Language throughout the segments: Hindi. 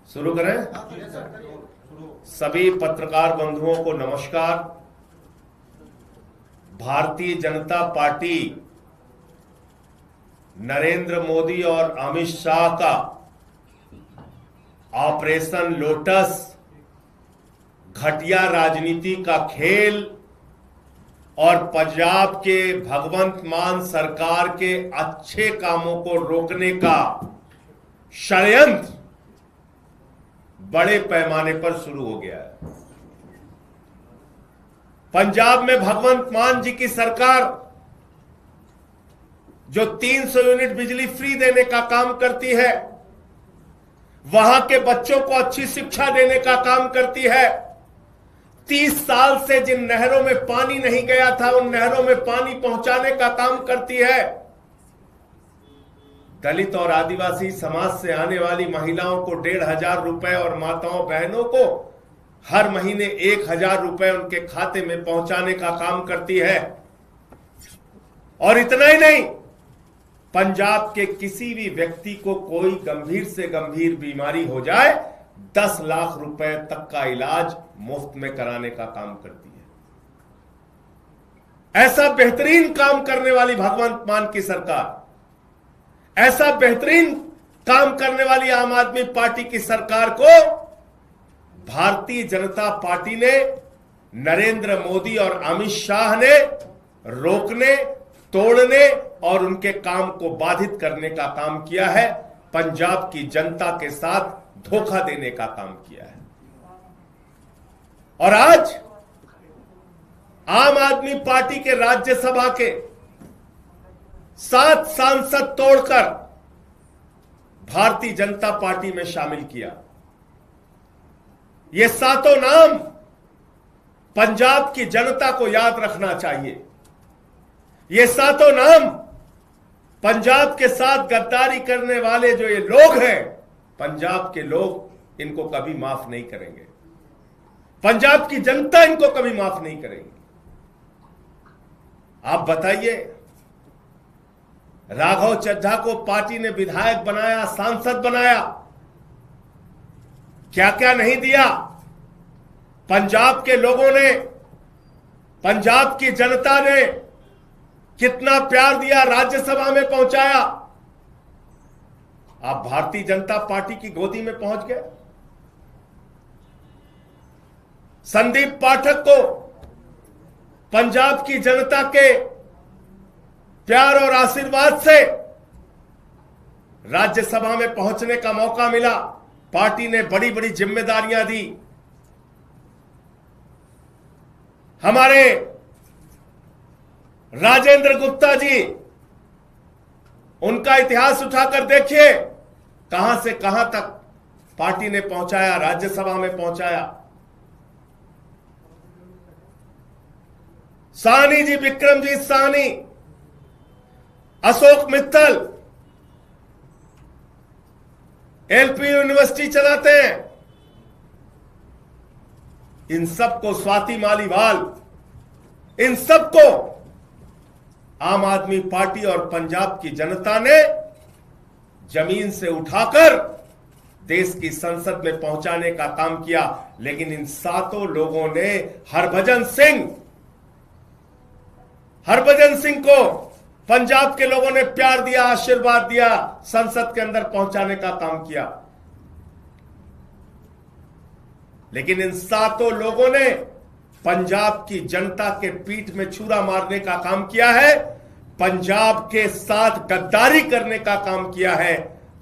शुरू करें। सभी पत्रकार बंधुओं को नमस्कार। भारतीय जनता पार्टी नरेंद्र मोदी और अमित शाह का ऑपरेशन लोटस घटिया राजनीति का खेल और पंजाब के भगवंत मान सरकार के अच्छे कामों को रोकने का षड्यंत्र बड़े पैमाने पर शुरू हो गया है। पंजाब में भगवंत मान जी की सरकार जो 300 यूनिट बिजली फ्री देने का काम करती है, वहां के बच्चों को अच्छी शिक्षा देने का काम करती है, 30 साल से जिन नहरों में पानी नहीं गया था उन नहरों में पानी पहुंचाने का काम करती है, दलित और आदिवासी समाज से आने वाली महिलाओं को 1,500 रुपए और माताओं बहनों को हर महीने 1,000 रुपए उनके खाते में पहुंचाने का काम करती है। और इतना ही नहीं, पंजाब के किसी भी व्यक्ति को कोई गंभीर से गंभीर बीमारी हो जाए 10 लाख रुपए तक का इलाज मुफ्त में कराने का काम करती है। ऐसा बेहतरीन काम करने वाली भगवंत मान की सरकार, ऐसा बेहतरीन काम करने वाली आम आदमी पार्टी की सरकार को भारतीय जनता पार्टी ने, नरेंद्र मोदी और अमित शाह ने रोकने, तोड़ने और उनके काम को बाधित करने का काम किया है। पंजाब की जनता के साथ धोखा देने का काम किया है। और आज आम आदमी पार्टी के राज्यसभा के 7 सांसद तोड़कर भारतीय जनता पार्टी में शामिल किया। ये 7 नाम पंजाब की जनता को याद रखना चाहिए। ये 7 नाम पंजाब के साथ गद्दारी करने वाले जो ये लोग हैं, पंजाब के लोग इनको कभी माफ नहीं करेंगे। पंजाब की जनता इनको कभी माफ नहीं करेगी। आप बताइए, राघव चड्ढा को पार्टी ने विधायक बनाया, सांसद बनाया, क्या क्या नहीं दिया। पंजाब के लोगों ने, पंजाब की जनता ने कितना प्यार दिया, राज्यसभा में पहुंचाया। आप भारतीय जनता पार्टी की गोदी में पहुंच गए। संदीप पाठक को पंजाब की जनता के प्यार और आशीर्वाद से राज्यसभा में पहुंचने का मौका मिला। पार्टी ने बड़ी बड़ी जिम्मेदारियां दी। हमारे राजेंद्र गुप्ता जी, उनका इतिहास उठाकर देखिए, कहां से कहां तक पार्टी ने पहुंचाया, राज्यसभा में पहुंचाया। साहनी जी, विक्रमजीत साहनी, अशोक मित्तल एलपी यूनिवर्सिटी चलाते हैं। इन सबको, स्वाति मालीवाल, इन सबको आम आदमी पार्टी और पंजाब की जनता ने जमीन से उठाकर देश की संसद में पहुंचाने का काम किया। लेकिन इन 7 लोगों ने हरभजन सिंह को पंजाब के लोगों ने प्यार दिया, आशीर्वाद दिया, संसद के अंदर पहुंचाने का काम किया। लेकिन इन 7 लोगों ने पंजाब की जनता के पीठ में छुरा मारने का काम किया है, पंजाब के साथ गद्दारी करने का काम किया है,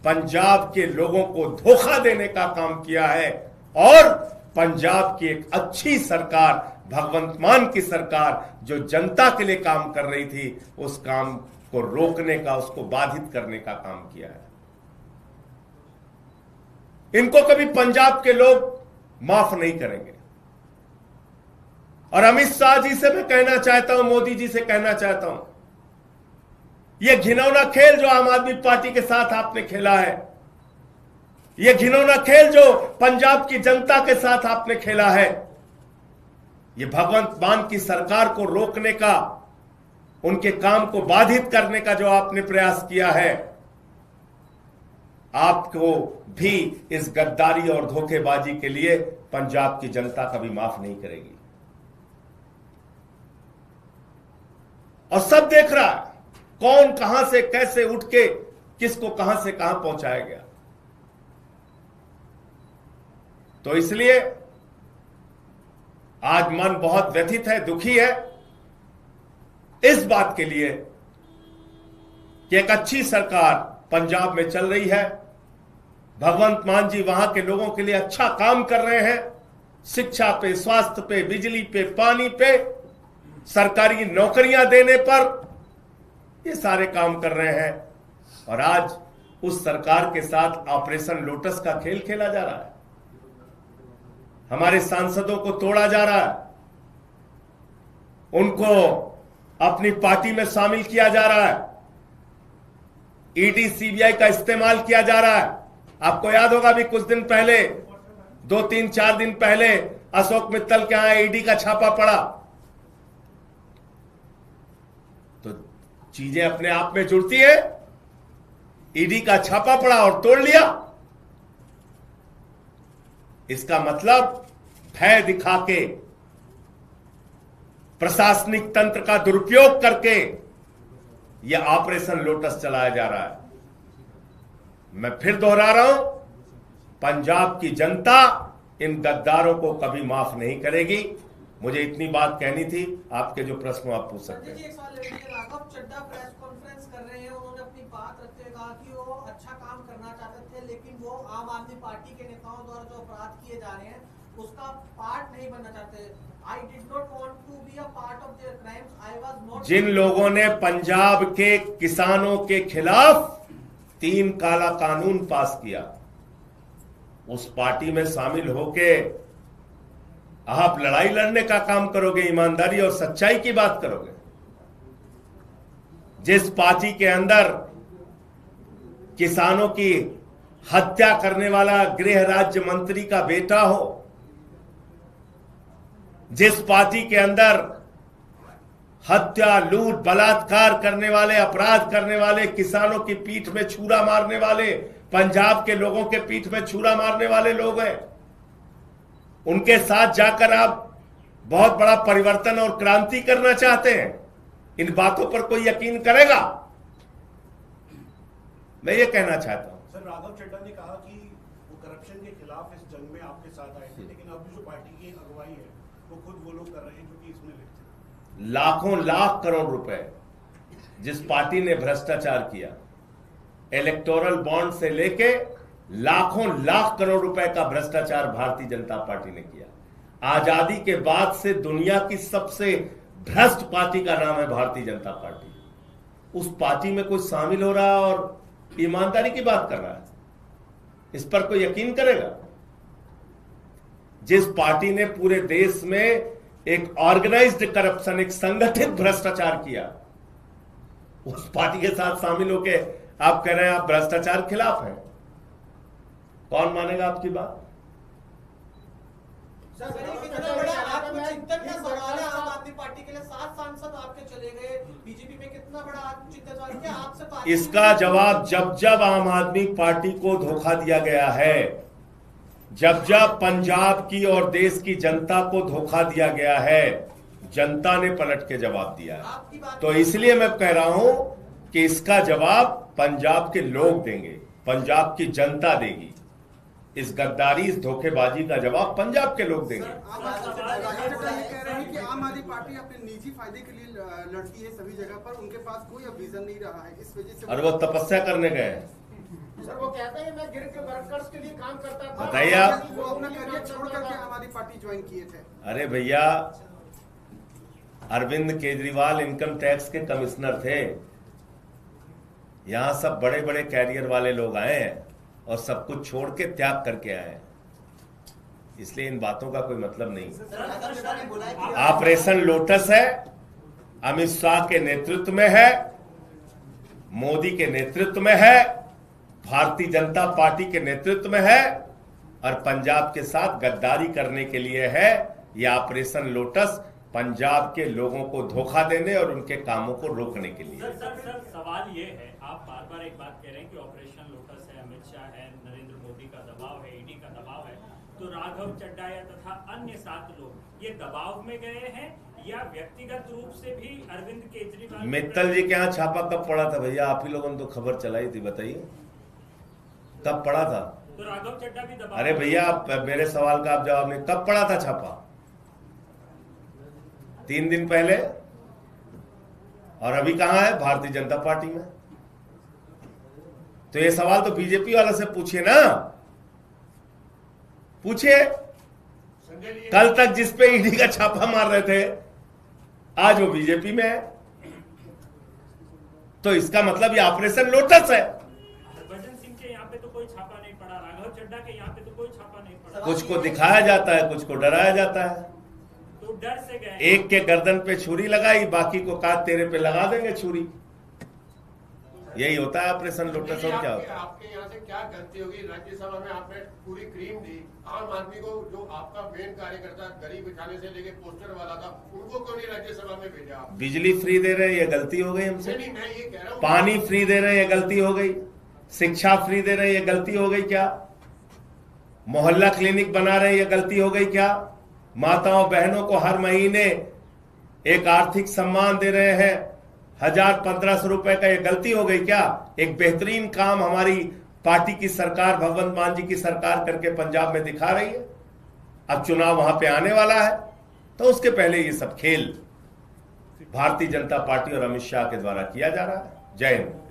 पंजाब के लोगों को धोखा देने का काम किया है और पंजाब की एक अच्छी सरकार, भगवंत मान की सरकार जो जनता के लिए काम कर रही थी, उस काम को रोकने का, उसको बाधित करने का काम किया है। इनको कभी पंजाब के लोग माफ नहीं करेंगे। और अमित शाह जी से मैं कहना चाहता हूं, मोदी जी से कहना चाहता हूं, यह घिनौना खेल जो आम आदमी पार्टी के साथ आपने खेला है, यह घिनौना खेल जो पंजाब की जनता के साथ आपने खेला है, ये भगवंत मान की सरकार को रोकने का, उनके काम को बाधित करने का जो आपने प्रयास किया है, आपको भी इस गद्दारी और धोखेबाजी के लिए पंजाब की जनता कभी माफ नहीं करेगी। और सब देख रहा है कौन कहां से कैसे उठ के किसको कहां से कहां पहुंचाया गया। तो इसलिए आज मन बहुत व्यथित है, दुखी है इस बात के लिए कि एक अच्छी सरकार पंजाब में चल रही है। भगवंत मान जी वहां के लोगों के लिए अच्छा काम कर रहे हैं, शिक्षा पे, स्वास्थ्य पे, बिजली पे, पानी पे, सरकारी नौकरियां देने पर, ये सारे काम कर रहे हैं। और आज उस सरकार के साथ ऑपरेशन लोटस का खेल खेला जा रहा है, हमारे सांसदों को तोड़ा जा रहा है, उनको अपनी पार्टी में शामिल किया जा रहा है, ईडी सीबीआई का इस्तेमाल किया जा रहा है। आपको याद होगा भी कुछ दिन पहले, 2-3-4 दिन पहले अशोक मित्तल के यहां ईडी का छापा पड़ा। तो चीजें अपने आप में जुड़ती है। ईडी का छापा पड़ा और तोड़ लिया, इसका मतलब भय दिखा के, प्रशासनिक तंत्र का दुरुपयोग करके यह ऑपरेशन लोटस चलाया जा रहा है। मैं फिर दोहरा रहा हूं, पंजाब की जनता इन गद्दारों को कभी माफ नहीं करेगी। मुझे इतनी बात कहनी थी। आपके जो प्रश्न आप पूछ सकते हैं। राघव चड्ढा प्रेस कॉन्फ्रेंस कर रहे हैं, उन्होंने अपनी बात रखते हुए कहा कि वो अच्छा काम करना चाहते थे, लेकिन वो आम आदमी पार्टी के नेताओं द्वारा जो अपराध किए जा रहे हैं उसका पार्ट नहीं बनना चाहते। I did not want to be a part of their crimes. I was not. जिन लोगों ने पंजाब के किसानों के खिलाफ 3 काला कानून पास किया, उस पार्टी में शामिल होके आप लड़ाई लड़ने का काम करोगे, ईमानदारी और सच्चाई की बात करोगे। जिस पार्टी के अंदर किसानों की हत्या करने वाला गृह राज्य मंत्री का बेटा हो, जिस पार्टी के अंदर हत्या, लूट, बलात्कार करने वाले, अपराध करने वाले, किसानों की पीठ में छुरा मारने वाले, पंजाब के लोगों के पीठ में छुरा मारने वाले लोग हैं, उनके साथ जाकर आप बहुत बड़ा परिवर्तन और क्रांति करना चाहते हैं। इन बातों पर कोई यकीन करेगा? मैं ये कहना चाहता हूं। सर, राघव चड्ढा ने कहा कि वो करप्शन के खिलाफ इस जंग में आपके साथ आए थे, लेकिन अब जो पार्टी की अगुवाई है वो खुद वो लोग कर रहे हैं जो कि इसमें लिखते हैं। लाखों लाख करोड़ रुपए जिस पार्टी ने भ्रष्टाचार किया, इलेक्टोरल बॉन्ड से लेके लाखों लाख करोड़ रुपए का भ्रष्टाचार भारतीय जनता पार्टी ने किया। आजादी के बाद से दुनिया की सबसे भ्रष्ट पार्टी का नाम है भारतीय जनता पार्टी। उस पार्टी में कोई शामिल हो रहा और ईमानदारी की बात कर रहा है, इस पर कोई यकीन करेगा? जिस पार्टी ने पूरे देश में एक ऑर्गेनाइज्ड करप्शन, एक संगठित भ्रष्टाचार किया, उस पार्टी के साथ शामिल होके आप कह रहे हैं आप भ्रष्टाचार खिलाफ हैं। कौन मानेगा आपकी बात? कितना बड़ा आत्मचिंतन का सवाल है। आम आदमी पार्टी के लिए 7 सांसद आपके चले गए, बीजेपी में कितना बड़ा आत्मचिंतन सवाल क्या आपसे? इसका जवाब जब जब आम आदमी पार्टी को धोखा दिया गया है, जब जब पंजाब की और देश की जनता को धोखा दिया गया है, जनता ने पलट के जवाब दिया है। तो इसलिए मैं कह रहा हूं कि इसका जवाब पंजाब के लोग देंगे, पंजाब की जनता देगी। इस गद्दारी, इस धोखेबाजी का जवाब पंजाब के लोग देंगे। कह रहे हैं कि आम आदमी पार्टी अपने निजी फायदे के लिए लड़ती है सभी जगह पर, उनके पास कोई अब विजन नहीं रहा है, इस वजह से। और वो तपस्या करने गए हैं। सर, वो कहते हैं मैं गिर के वर्कर्स के लिए काम करता था। बताइए आप। वो अपना करियर छोड़ करके आम आदमी पार्टी ज्वाइन किए थे। अरे भैया, अरविंद केजरीवाल इनकम टैक्स के कमिश्नर थे। यहां सब बड़े बड़े कैरियर वाले लोग आए हैं और सब कुछ छोड़ के त्याग करके आए हैं, इसलिए इन बातों का कोई मतलब नहीं। ऑपरेशन लोटस है, अमित शाह के नेतृत्व में है, मोदी के नेतृत्व में है, भारतीय जनता पार्टी के नेतृत्व में है, और पंजाब के साथ गद्दारी करने के लिए है, ये ऑपरेशन लोटस पंजाब के लोगों को धोखा देने और उनके कामों को रोकने के लिए। सर सवाल ये है, आप बार बार एक बात कह रहे हैं कि ऑपरेशन लोटस है, अमित शाह है, नरेंद्र मोदी का दबाव है, ईडी का दबाव है, तो राघव चड्डा या तथा अन्य 7 लोग ये दबाव में गए हैं या व्यक्तिगत रूप से भी अरविंद केजरीवाल? मित्तल जी के यहाँ छापा कब पड़ा था भैया? आप ही लोगों ने तो खबर चलाई थी, बताइए कब पड़ा था? तो राघव चड्डा भी दबाव? अरे भैया आप मेरे सवाल का आप जवाब नहीं, कब पड़ा था छापा? 3 दिन पहले। और अभी कहां है? भारतीय जनता पार्टी में। तो ये सवाल तो बीजेपी वालों से पूछिए ना, पूछिए। कल तक जिस पे ईडी का छापा मार रहे थे आज वो बीजेपी में है, तो इसका मतलब ये ऑपरेशन लोटस है। हरभजन सिंह के यहाँ पे तो कोई छापा नहीं पड़ा, राघव चड्डा के यहाँ पे तो कोई छापा नहीं पड़ा। कुछ को दिखाया जाता है, कुछ को डराया जाता है। तो डर से गए। एक के गर्दन पे छुरी लगाई, बाकी को कहा तेरे पे लगा देंगे छुरी। यही होता है ऑपरेशन लोटस। और क्या होता है? आपके यहाँ से क्या गलती होगी? राज्यसभा में आपने पूरी क्रीम दी, आम आदमी को जो आपका मेन कार्यकर्ता गरीब बिछाने से लेके पोस्टर वाला था, उनको क्यों नहीं राज्यसभा में भेजा? बिजली फ्री दे रहे हैं, ये गलती हो गई हमसे। नहीं, मैं ये कह रहा हूँ, पानी फ्री दे रहे हैं, ये गलती हो गई। शिक्षा फ्री दे रहे हैं, ये गलती हो गई क्या? मोहल्ला क्लिनिक बना रहे हैं, ये गलती हो गई क्या? माताओं बहनों को हर महीने एक आर्थिक सम्मान दे रहे हैं 1000-1500 रुपए का, ये गलती हो गई क्या? एक बेहतरीन काम हमारी पार्टी की सरकार, भगवंत मान जी की सरकार करके पंजाब में दिखा रही है। अब चुनाव वहां पे आने वाला है, तो उसके पहले ये सब खेल भारतीय जनता पार्टी और अमित शाह के द्वारा किया जा रहा है। जय हिंद।